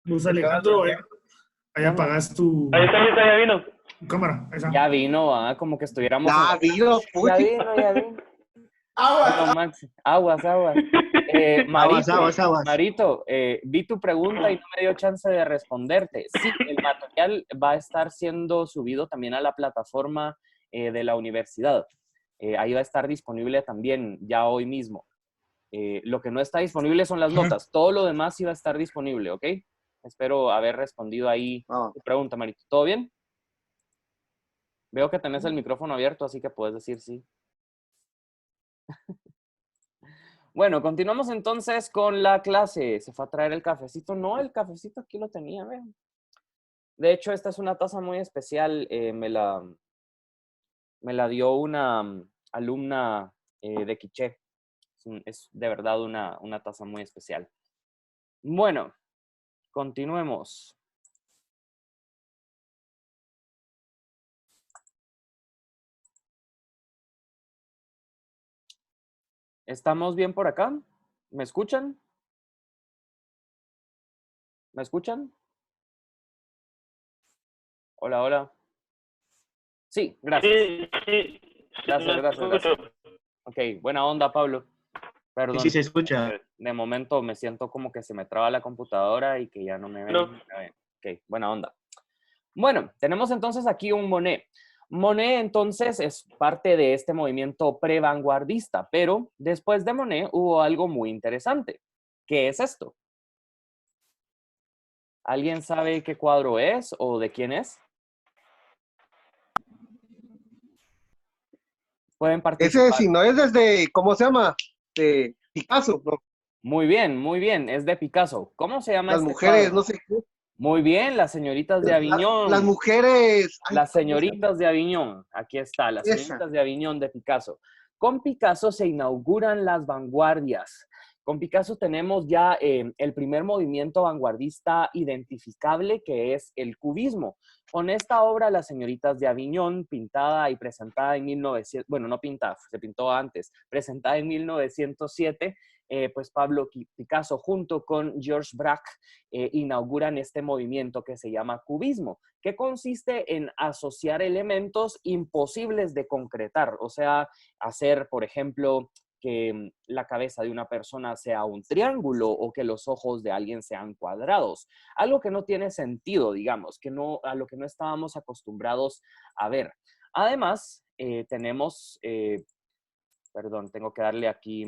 Luz Alejandro, ahí apagas Ahí está, lista, ya vino. tu cámara. Ahí está. Ya vino, como que estuviéramos en Ya la... vino, Ya puchi. vino, ya vino. ¡Aguas! Bueno, Max, aguas, aguas. Aguas, Marito, aguas, aguas. Marito, vi tu pregunta y no me dio chance de responderte. Sí, el material va a estar siendo subido también a la plataforma de la universidad. Ahí va a estar disponible también ya hoy mismo. Lo que no está disponible son las notas. Todo lo demás sí va a estar disponible, ¿ok? Espero haber respondido ahí tu pregunta, Marito. ¿Todo bien? Veo que tenés el micrófono abierto, así que puedes decir sí. Bueno, continuamos entonces con la clase. Se fue a traer el cafecito. No, el cafecito aquí lo tenía, vean. De hecho, esta es una taza muy especial. Me la dio una alumna de Quiché. Es de verdad una taza muy especial. Bueno, continuemos. ¿Estamos bien por acá? ¿Me escuchan? ¿Me escuchan? Hola, hola. Sí, gracias. Sí. Gracias, No gracias, escucho. gracias. Ok, buena onda, Pablo. Perdón. Sí, se escucha. De momento me siento como que se me traba la computadora y que ya no me ven. No. Ok, buena onda. Bueno, tenemos entonces aquí un Monet. Monet entonces es parte de este movimiento pre-vanguardista, pero después de Monet hubo algo muy interesante. ¿Qué es esto? ¿Alguien sabe qué cuadro es o de quién es? Pueden Ese, participar. si no es desde, ¿cómo se llama? De Picasso, ¿no? Muy bien, muy bien. Es de Picasso. ¿Cómo se llama Las este mujeres, cuadro? no sé qué. Muy bien, las señoritas de Las Aviñón. mujeres. Ay, Las ¿cómo se llama? señoritas de Aviñón. Aquí está, las Esa. señoritas de Aviñón de Picasso. Con Picasso se inauguran las vanguardias. Con Picasso tenemos ya el primer movimiento vanguardista identificable, que es el cubismo. Con esta obra, Las señoritas de Aviñón, pintada y presentada en 1900, bueno, no pintada, se pintó antes, presentada en 1907, pues Pablo Picasso junto con Georges Braque inauguran este movimiento que se llama cubismo, que consiste en asociar elementos imposibles de concretar, o sea, hacer, por ejemplo, que la cabeza de una persona sea un triángulo o que los ojos de alguien sean cuadrados. Algo que no tiene sentido, digamos, a lo que no estábamos acostumbrados a ver. Además, tenemos, perdón, tengo que darle aquí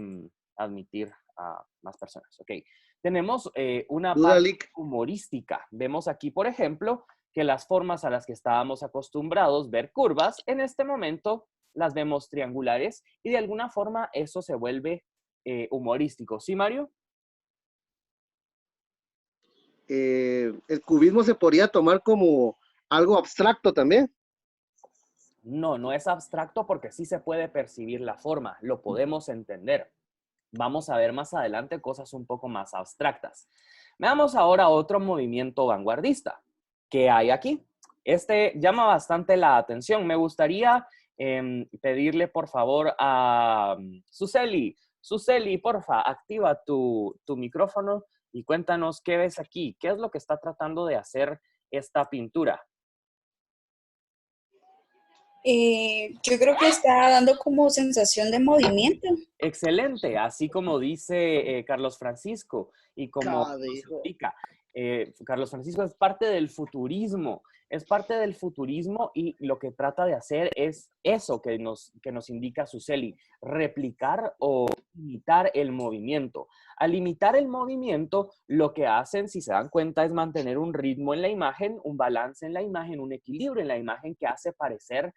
admitir a más personas. Ok, tenemos una parte Dudalik. humorística. Vemos aquí, por ejemplo, que las formas a las que estábamos acostumbrados ver curvas, en este momento las vemos triangulares y de alguna forma eso se vuelve humorístico. ¿Sí, Mario? El cubismo se podría tomar como algo abstracto también. No, no es abstracto porque sí se puede percibir la forma, lo podemos entender. Vamos a ver más adelante cosas un poco más abstractas. Veamos ahora otro movimiento vanguardista que hay aquí. Este llama bastante la atención. Me gustaría pedirle, por favor, a Suseli. Suseli, porfa, activa tu micrófono y cuéntanos qué ves aquí. ¿Qué es lo que está tratando de hacer esta pintura? Yo creo que está dando como sensación de movimiento. Excelente, así como dice Carlos Francisco y como nos Cadejo. indica. Carlos Francisco es parte del futurismo y lo que trata de hacer es eso que nos indica Suseli, replicar o imitar el movimiento. Al imitar el movimiento, lo que hacen, si se dan cuenta, es mantener un ritmo en la imagen, un balance en la imagen, un equilibrio en la imagen que hace parecer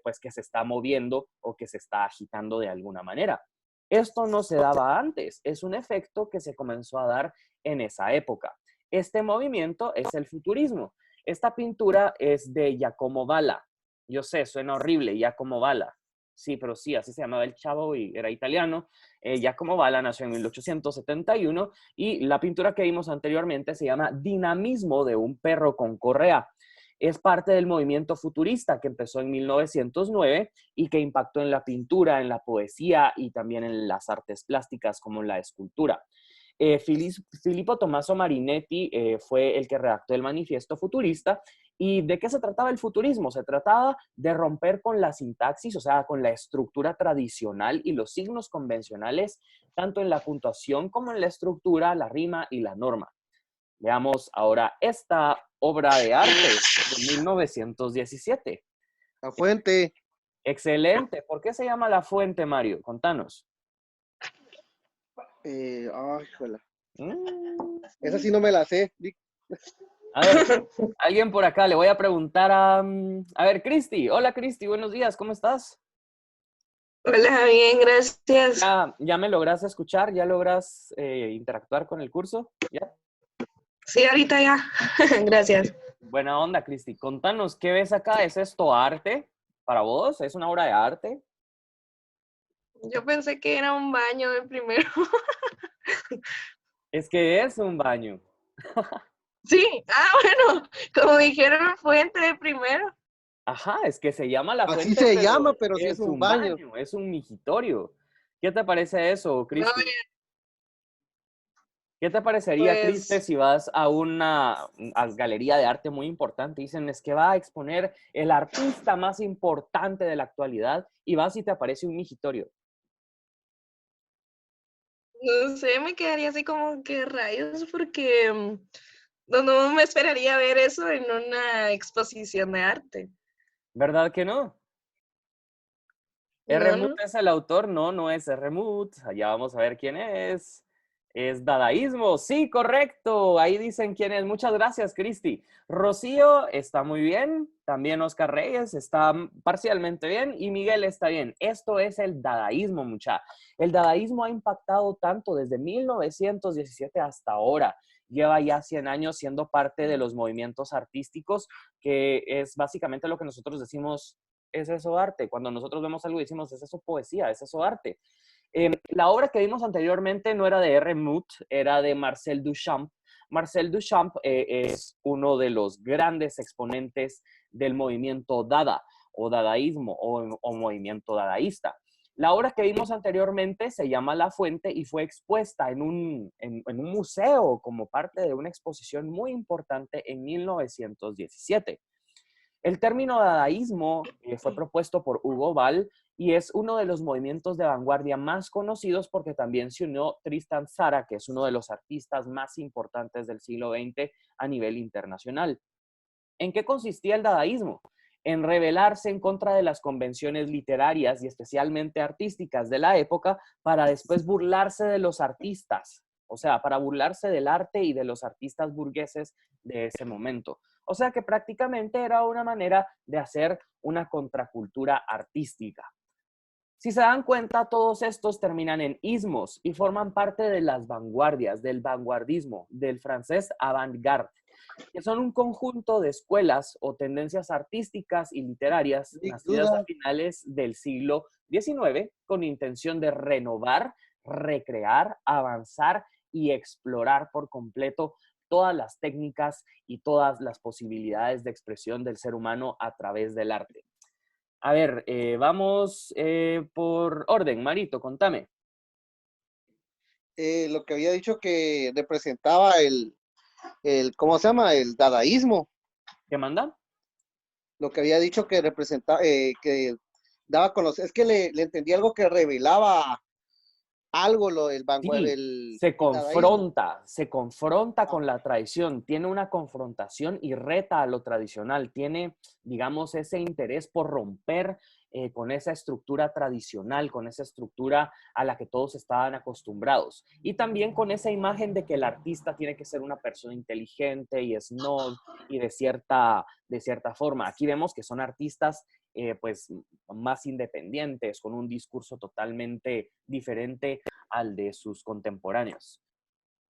pues que se está moviendo o que se está agitando de alguna manera. Esto no se daba antes, es un efecto que se comenzó a dar en esa época. Este movimiento es el futurismo. Esta pintura es de Giacomo Balla. Yo sé, suena horrible, Giacomo Balla. Sí, pero sí, así se llamaba el chavo y era italiano. Giacomo Balla nació en 1871 y la pintura que vimos anteriormente se llama Dinamismo de un perro con correa. Es parte del movimiento futurista que empezó en 1909 y que impactó en la pintura, en la poesía y también en las artes plásticas como la escultura. Filippo Tommaso Marinetti fue el que redactó el Manifiesto Futurista. ¿Y de qué se trataba el futurismo? Se trataba de romper con la sintaxis, o sea, con la estructura tradicional y los signos convencionales, tanto en la puntuación como en la estructura, la rima y la norma. Veamos ahora esta obra de arte de 1917. La fuente. Excelente. ¿Por qué se llama La Fuente, Mario? Contanos. Ay, joder. Mm. Esa sí no me la sé. A ver, alguien por acá, le voy a preguntar a ver, Cristi. Hola, Cristi, buenos días, ¿cómo estás? Hola, bien, gracias. ¿Ya me logras escuchar? ¿Ya logras interactuar con el curso? ¿Ya? Sí, ahorita ya. Gracias. Buena onda, Cristi. Contanos, ¿qué ves acá? ¿Es esto arte para vos? ¿Es una obra de arte? Yo pensé que era un baño de primero. Es que es un baño. Sí, bueno, como dijeron, fuente de primero. Ajá, es que se llama La Así Fuente, se pero llama, pero sí es es un un baño. baño, es un migitorio. ¿Qué te parece eso, No, Cristi? ¿Qué te parecería, pues, Criste, si vas a una galería de arte muy importante? Dicen, es que va a exponer el artista más importante de la actualidad y vas y te aparece un migitorio. no sé, me quedaría así como que rayos, porque no me esperaría ver eso en una exposición de arte. ¿Verdad que no? No, Rmut no. es el autor, no es Rmut. Allá vamos a ver quién es. Es dadaísmo, sí, correcto. Ahí dicen quién es. Muchas gracias, Cristi. Rocío está muy bien. También Oscar Reyes está parcialmente bien. Y Miguel está bien. Esto es el dadaísmo, mucha. El dadaísmo ha impactado tanto desde 1917 hasta ahora. Lleva ya 100 años siendo parte de los movimientos artísticos, que es básicamente lo que nosotros decimos, es eso arte. Cuando nosotros vemos algo y decimos, es eso poesía, es eso arte. La obra que vimos anteriormente no era de Rmut, era de Marcel Duchamp. Marcel Duchamp es uno de los grandes exponentes del movimiento Dada o dadaísmo o movimiento dadaísta. La obra que vimos anteriormente se llama La Fuente y fue expuesta en un museo como parte de una exposición muy importante en 1917. El término dadaísmo fue propuesto por Hugo Ball y es uno de los movimientos de vanguardia más conocidos porque también se unió Tristan Tzara, que es uno de los artistas más importantes del siglo XX a nivel internacional. ¿En qué consistía el dadaísmo? En rebelarse en contra de las convenciones literarias y especialmente artísticas de la época para después burlarse de los artistas, o sea, para burlarse del arte y de los artistas burgueses de ese momento. O sea que prácticamente era una manera de hacer una contracultura artística. Si se dan cuenta, todos estos terminan en ismos y forman parte de las vanguardias, del vanguardismo, del francés avant-garde, que son un conjunto de escuelas o tendencias artísticas y literarias Big nacidas a duda. finales del siglo XIX con intención de renovar, recrear, avanzar y explorar por completo todas las técnicas y todas las posibilidades de expresión del ser humano a través del arte. A ver, vamos por orden. Marito, contame. Lo que había dicho que representaba ¿cómo se llama? El dadaísmo. ¿Qué manda? Lo que había dicho que representaba, que daba a conocer, es que le entendí algo que revelaba algo, Sí, el se dadaísmo. confronta Ah, con la tradición, tiene una confrontación y reta a lo tradicional, tiene, digamos, ese interés por romper con esa estructura tradicional, con esa estructura a la que todos estaban acostumbrados. Y también con esa imagen de que el artista tiene que ser una persona inteligente y snob y de cierta forma. Aquí vemos que son artistas pues más independientes, con un discurso totalmente diferente al de sus contemporáneos.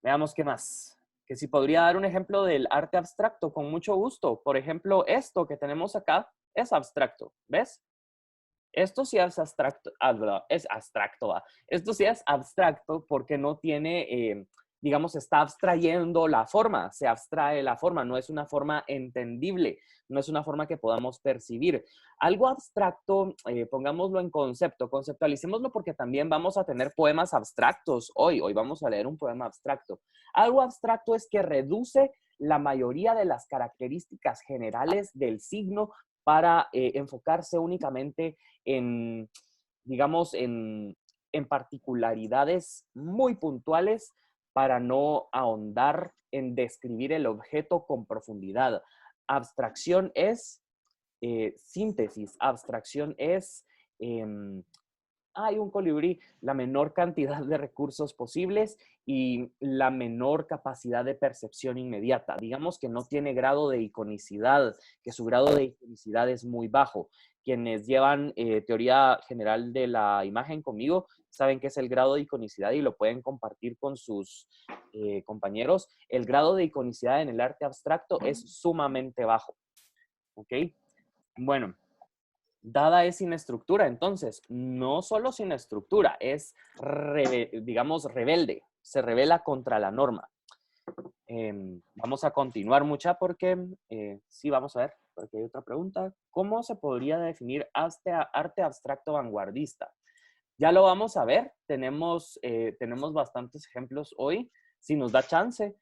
Veamos qué más. Que si podría dar un ejemplo del arte abstracto, con mucho gusto. Por ejemplo, esto que tenemos acá es abstracto, ¿ves? Esto sí es abstracto, esto sí es abstracto porque no tiene digamos, está abstrayendo la forma, se abstrae la forma, no es una forma entendible, no es una forma que podamos percibir. Algo abstracto, pongámoslo en concepto, conceptualicémoslo porque también vamos a tener poemas abstractos hoy vamos a leer un poema abstracto. Algo abstracto es que reduce la mayoría de las características generales del signo para enfocarse únicamente en, digamos, en particularidades muy puntuales para no ahondar en describir el objeto con profundidad. Abstracción es síntesis, abstracción es, hay un colibrí, la menor cantidad de recursos posibles y la menor capacidad de percepción inmediata. Digamos que no tiene grado de iconicidad, que su grado de iconicidad es muy bajo. Quienes llevan teoría general de la imagen conmigo saben qué es el grado de iconicidad y lo pueden compartir con sus compañeros. El grado de iconicidad en el arte abstracto es sumamente bajo. ¿Ok? Bueno, Dada es sin estructura, entonces, no solo sin estructura, es, digamos, rebelde, se rebela contra la norma. Vamos a continuar mucha porque, sí, vamos a ver, porque hay otra pregunta. ¿Cómo se podría definir arte abstracto vanguardista? Ya lo vamos a ver, tenemos bastantes ejemplos hoy, si nos da chance.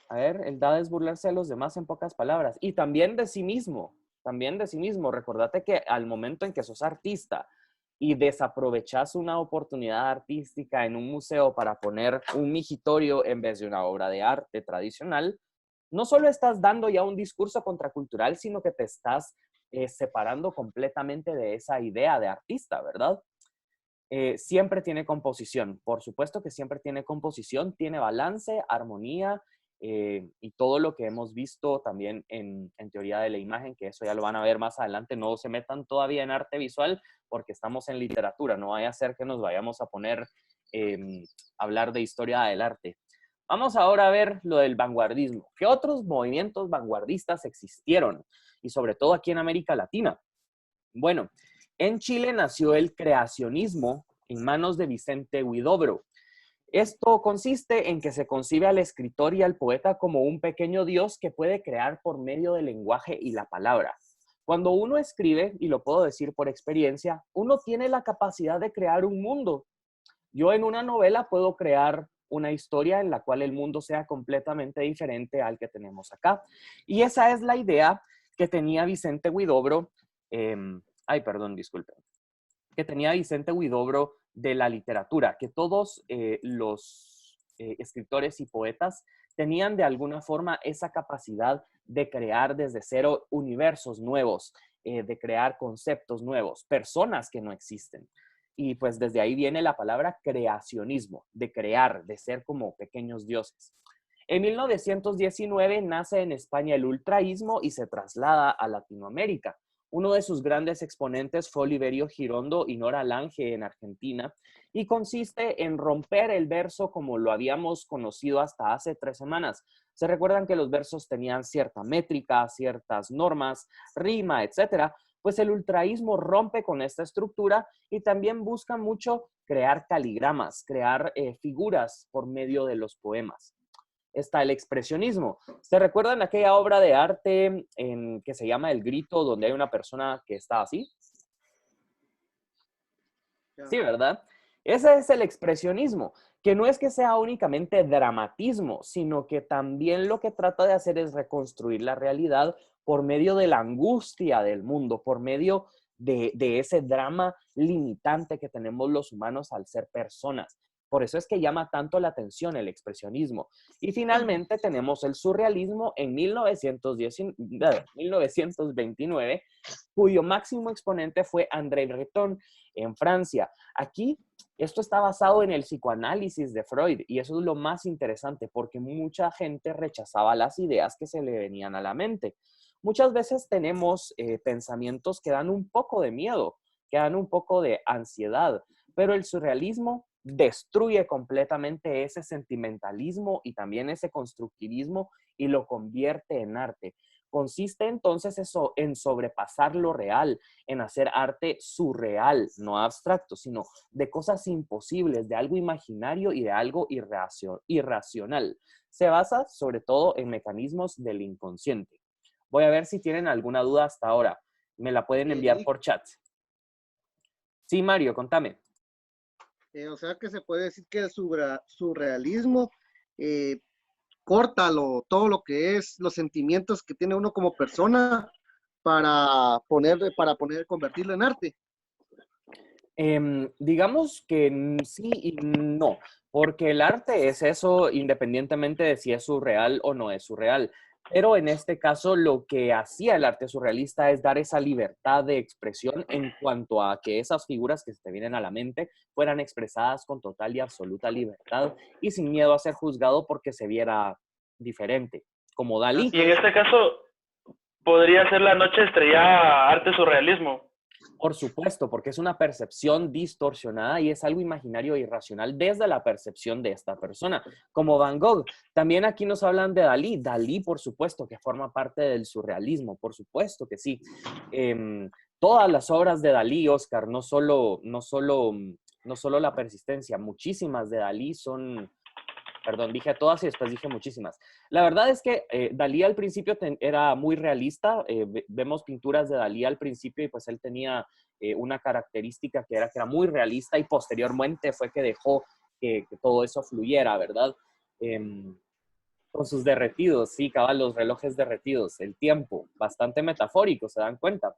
A ver, el Dada es burlarse de los demás en pocas palabras y también de sí mismo. También de sí mismo. Recordate que al momento en que sos artista y desaprovechas una oportunidad artística en un museo para poner un migitorio en vez de una obra de arte tradicional, no solo estás dando ya un discurso contracultural, sino que te estás separando completamente de esa idea de artista, ¿verdad? Siempre tiene composición. Por supuesto que siempre tiene composición, tiene balance, armonía, y todo lo que hemos visto también en teoría de la imagen, que eso ya lo van a ver más adelante. No se metan todavía en arte visual porque estamos en literatura. No vaya a ser que nos vayamos a poner a hablar de historia del arte. Vamos ahora a ver lo del vanguardismo. ¿Qué otros movimientos vanguardistas existieron? Y sobre todo aquí en América Latina. Bueno, en Chile nació el creacionismo en manos de Vicente Huidobro. Esto consiste en que se concibe al escritor y al poeta como un pequeño dios que puede crear por medio del lenguaje y la palabra. Cuando uno escribe, y lo puedo decir por experiencia, uno tiene la capacidad de crear un mundo. Yo en una novela puedo crear una historia en la cual el mundo sea completamente diferente al que tenemos acá. Y esa es la idea que tenía Vicente Huidobro, que tenía Vicente Huidobro de la literatura, que todos los escritores y poetas tenían de alguna forma esa capacidad de crear desde cero universos nuevos, de crear conceptos nuevos, personas que no existen. Y pues desde ahí viene la palabra creacionismo, de crear, de ser como pequeños dioses. En 1919 nace en España el ultraísmo y se traslada a Latinoamérica. Uno de sus grandes exponentes fue Oliverio Girondo y Nora Lange en Argentina, y consiste en romper el verso como lo habíamos conocido hasta hace 3 semanas. Se recuerdan que los versos tenían cierta métrica, ciertas normas, rima, etcétera. Pues el ultraísmo rompe con esta estructura y también busca mucho crear caligramas, crear figuras por medio de los poemas. Está el expresionismo. ¿Se recuerdan aquella obra de arte que se llama El Grito, donde hay una persona que está así? Sí, ¿verdad? Ese es el expresionismo, que no es que sea únicamente dramatismo, sino que también lo que trata de hacer es reconstruir la realidad por medio de la angustia del mundo, por medio de ese drama limitante que tenemos los humanos al ser personas. Por eso es que llama tanto la atención el expresionismo. Y finalmente tenemos el surrealismo en 1929, cuyo máximo exponente fue André Breton en Francia. Aquí, esto está basado en el psicoanálisis de Freud y eso es lo más interesante porque mucha gente rechazaba las ideas que se le venían a la mente. Muchas veces tenemos pensamientos que dan un poco de miedo, que dan un poco de ansiedad, pero el surrealismo destruye completamente ese sentimentalismo y también ese constructivismo y lo convierte en arte. Consiste entonces eso en sobrepasar lo real, en hacer arte surreal, no abstracto, sino de cosas imposibles, de algo imaginario y de algo irracional. Se basa sobre todo en mecanismos del inconsciente. Voy a ver si tienen alguna duda hasta ahora. Me la pueden enviar por chat. Sí, Mario, contame. O sea que se puede decir que el surrealismo corta todo lo que es los sentimientos que tiene uno como persona para convertirlo en arte. Digamos que sí y no, porque el arte es eso independientemente de si es surreal o no es surreal. Pero en este caso lo que hacía el arte surrealista es dar esa libertad de expresión en cuanto a que esas figuras que se te vienen a la mente fueran expresadas con total y absoluta libertad y sin miedo a ser juzgado porque se viera diferente, como Dalí. Y en este caso, podría ser La Noche Estrellada arte surrealismo. Por supuesto, porque es una percepción distorsionada y es algo imaginario e irracional desde la percepción de esta persona, como Van Gogh. También aquí nos hablan de Dalí. Dalí, por supuesto, que forma parte del surrealismo, por supuesto que sí. Todas las obras de Dalí, Oscar, no solo La Persistencia, muchísimas de Dalí son... Perdón, dije todas y después dije muchísimas. La verdad es que Dalí al principio era muy realista. Vemos pinturas de Dalí al principio y pues él tenía una característica que era muy realista y posteriormente fue que dejó que todo eso fluyera, ¿verdad? Con sus derretidos, sí, cabal, los relojes derretidos, el tiempo, bastante metafórico, ¿se dan cuenta?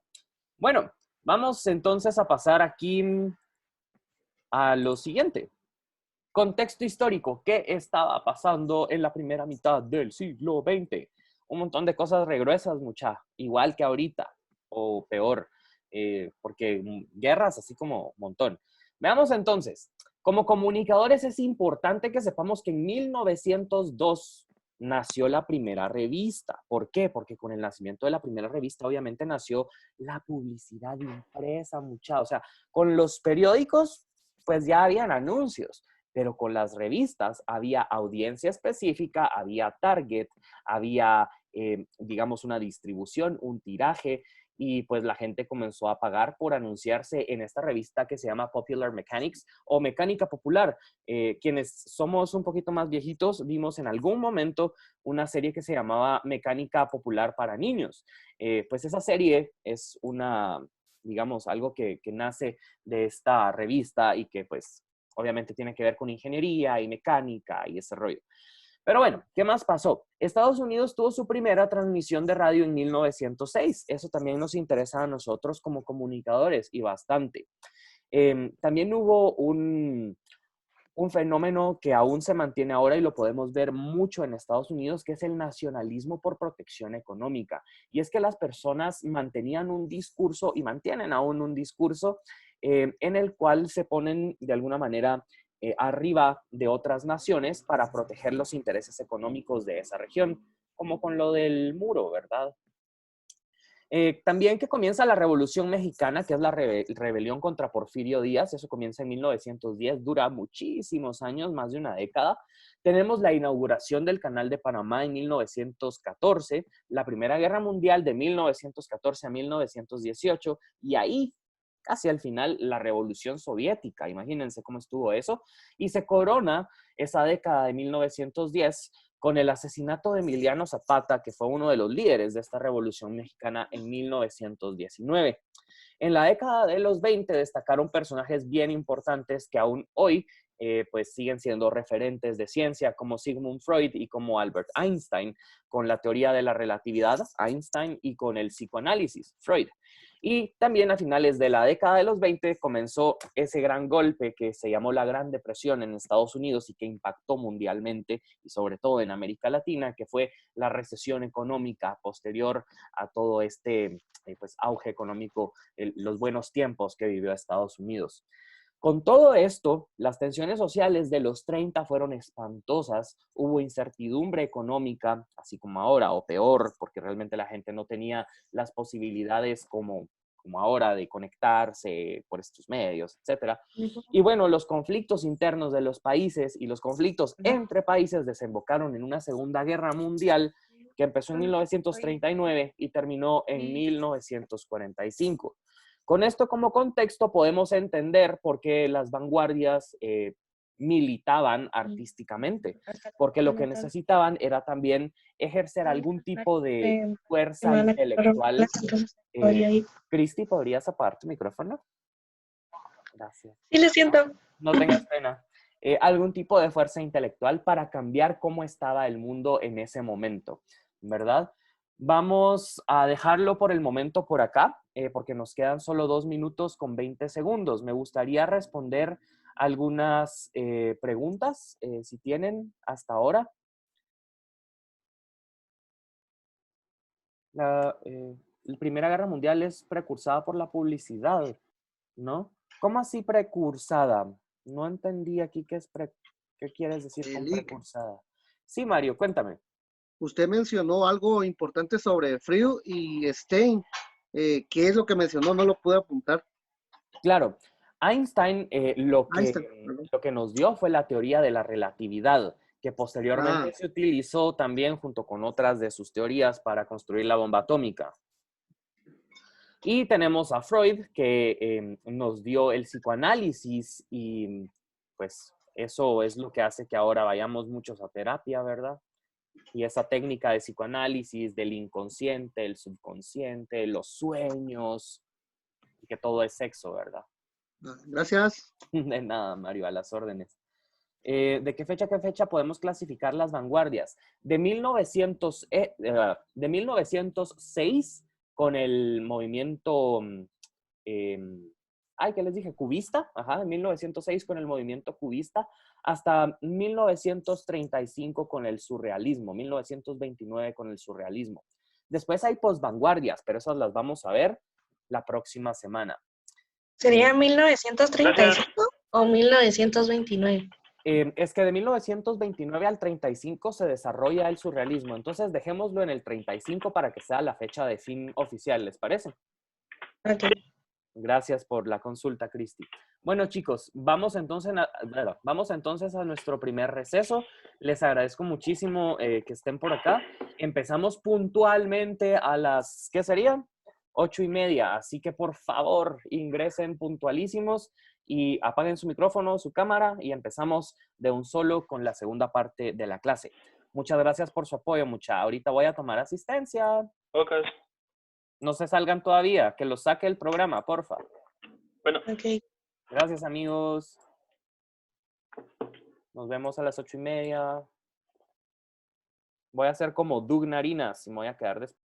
Bueno, vamos entonces a pasar aquí a lo siguiente. Contexto histórico. ¿Qué estaba pasando en la primera mitad del siglo XX? Un montón de cosas regruesas, mucha. Igual que ahorita, o peor, porque guerras así como un montón. Veamos entonces. Como comunicadores es importante que sepamos que en 1902 nació la primera revista. ¿Por qué? Porque con el nacimiento de la primera revista obviamente nació la publicidad impresa, mucha. O sea, con los periódicos pues ya habían anuncios. Pero con las revistas había audiencia específica, había target, había, digamos, una distribución, un tiraje, y pues la gente comenzó a pagar por anunciarse en esta revista que se llama Popular Mechanics o Mecánica Popular. Quienes somos un poquito más viejitos, vimos en algún momento una serie que se llamaba Mecánica Popular para Niños. Pues esa serie es digamos, algo que nace de esta revista y que pues obviamente tiene que ver con ingeniería y mecánica y ese rollo. Pero bueno, ¿qué más pasó? Estados Unidos tuvo su primera transmisión de radio en 1906. Eso también nos interesa a nosotros como comunicadores y bastante. También hubo un fenómeno que aún se mantiene ahora y lo podemos ver mucho en Estados Unidos, que es el nacionalismo por protección económica. Y es que las personas mantenían un discurso y mantienen aún un discurso en el cual se ponen de alguna manera arriba de otras naciones para proteger los intereses económicos de esa región, como con lo del muro, ¿verdad? También que comienza la Revolución Mexicana, que es la rebelión contra Porfirio Díaz. Eso comienza en 1910, dura muchísimos años, más de una década. Tenemos la inauguración del Canal de Panamá en 1914, la Primera Guerra Mundial de 1914 a 1918, y ahí, casi al final, la Revolución Soviética. Imagínense cómo estuvo eso. Y se corona esa década de 1910 con el asesinato de Emiliano Zapata, que fue uno de los líderes de esta Revolución Mexicana en 1919. En la década de los 20 destacaron personajes bien importantes que aún hoy pues siguen siendo referentes de ciencia, como Sigmund Freud y como Albert Einstein, con la teoría de la relatividad, Einstein, y con el psicoanálisis, Freud. Y también a finales de la década de los 20 comenzó ese gran golpe que se llamó la Gran Depresión en Estados Unidos y que impactó mundialmente y sobre todo en América Latina, que fue la recesión económica posterior a todo este pues, auge económico, los buenos tiempos que vivió Estados Unidos. Con todo esto, las tensiones sociales de los 30 fueron espantosas, hubo incertidumbre económica, así como ahora, o peor, porque realmente la gente no tenía las posibilidades como ahora de conectarse por estos medios, etc. Y bueno, los conflictos internos de los países y los conflictos entre países desembocaron en una Segunda Guerra Mundial que empezó en 1939 y terminó en 1945. Con esto como contexto podemos entender por qué las vanguardias militaban artísticamente, porque lo que necesitaban era también ejercer algún tipo de fuerza intelectual. Cristi, ¿podrías apagar tu micrófono? Gracias. Sí, lo siento. No tengas pena. Algún tipo de fuerza intelectual para cambiar cómo estaba el mundo en ese momento, ¿verdad? Vamos a dejarlo por el momento por acá, porque nos quedan solo 2 minutos con 20 segundos. Me gustaría responder algunas preguntas, si tienen hasta ahora. La Primera Guerra Mundial es precursada por la publicidad, ¿no? ¿Cómo así precursada? No entendí aquí qué quieres decir con Lick, precursada. Sí, Mario, cuéntame. usted mencionó algo importante sobre Freud y Stein. ¿Qué es lo que mencionó? No lo pude apuntar. Claro, Einstein Einstein, perdón. lo que nos dio fue la teoría de la relatividad, que posteriormente se utilizó también junto con otras de sus teorías para construir la bomba atómica. Y tenemos a Freud, que nos dio el psicoanálisis y pues eso es lo que hace que ahora vayamos muchos a terapia, ¿verdad? Y esa técnica de psicoanálisis del inconsciente, el subconsciente, los sueños, y que todo es sexo, ¿verdad? Gracias. De nada, Mario, a las órdenes. ¿De qué fecha a qué fecha podemos clasificar las vanguardias? De 1906 con el movimiento, ¿qué les dije? Cubista, de 1906 con el movimiento cubista, hasta 1935 con el surrealismo, 1929 con el surrealismo. Después hay posvanguardias, pero esas las vamos a ver la próxima semana. ¿Sería 1935 o 1929? Es que de 1929 al 35 se desarrolla el surrealismo, entonces dejémoslo en el 35 para que sea la fecha de fin oficial, ¿les parece? Ok. Gracias por la consulta, Cristi. Bueno, chicos, vamos entonces a nuestro primer receso. Les agradezco muchísimo que estén por acá. Empezamos puntualmente a las, ¿qué serían? 8:30, así que por favor ingresen puntualísimos y apaguen su micrófono, su cámara y empezamos de un solo con la segunda parte de la clase. Muchas gracias por su apoyo, mucha. Ahorita voy a tomar asistencia. Ok. No se salgan todavía, que los saque el programa, porfa. Bueno. Ok. Gracias, amigos. Nos vemos a las 8:30. Voy a hacer como Doug Narinas y me voy a quedar después.